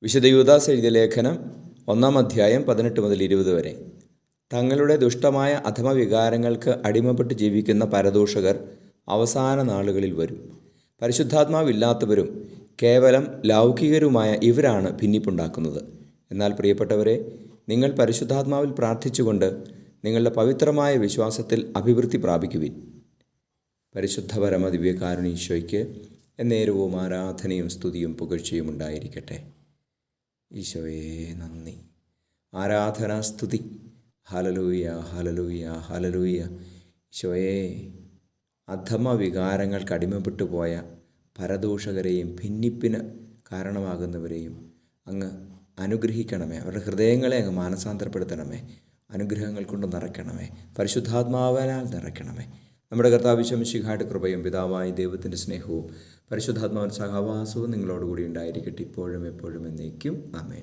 വിശുദ്ധ യൂദാസ് എഴുതിയ ലേഖനം 1-ാം അധ്യായം 18 മുതൽ 20 വരെ. തങ്ങളുടെ ദുഷ്ടമായ അധമവികാരങ്ങൾക്ക് അടിമപ്പെട്ട് ജീവിക്കുന്ന പരദൂഷകർ അവസാന നാളുകളിൽ വരും. പരിശുദ്ധാത്മാവില്ലാത്തവരും കേവലം ലൗകികരുമായ ഇവരാണ് ഭിന്നിപ്പുണ്ടാക്കുന്നത്. എന്നാൽ പ്രിയപ്പെട്ടവരെ, നിങ്ങൾ പരിശുദ്ധാത്മാവിൽ പ്രാർത്ഥിച്ചുകൊണ്ട് നിങ്ങളുടെ പവിത്രമായ വിശ്വാസത്തിൽ അഭിവൃദ്ധി പ്രാപിക്കുവിൻ. പരിശുദ്ധ പരമ ദിവ്യകാരുണ്യ എന്നേരവും ആരാധനയും സ്തുതിയും പുകഴ്ചയും ഉണ്ടായിരിക്കട്ടെ. ഈശോയെ നന്ദി. ആരാധന സ്തുതി. Hallelujah, hallelujah, hallelujah. ഈശോയെ, അധമ വികാരങ്ങൾക്ക് അടിമപ്പെട്ടു പോയ പരദൂഷകരെയും ഭിന്നിപ്പിന് കാരണമാകുന്നവരെയും അങ്ങ് അനുഗ്രഹിക്കണമേ. അവരുടെ ഹൃദയങ്ങളെ അങ്ങ് മാനസാന്തരപ്പെടുത്തണമേ. അനുഗ്രഹങ്ങൾ കൊണ്ട് നിറയ്ക്കണമേ. പരിശുദ്ധാത്മാവിനാൽ നിറയ്ക്കണമേ. നമ്മുടെ കർത്താവ് മിശിഹായുടെ കൃപയും പിതാവായ ദൈവത്തിൻ്റെ സ്നേഹവും പരിശുദ്ധാത്മാവിൻ്റെ സഹവാസവും നിങ്ങളോടുകൂടി ഉണ്ടായിരിക്കട്ടെ, ഇപ്പോഴും എപ്പോഴും എന്നേക്കും. ആമേൻ.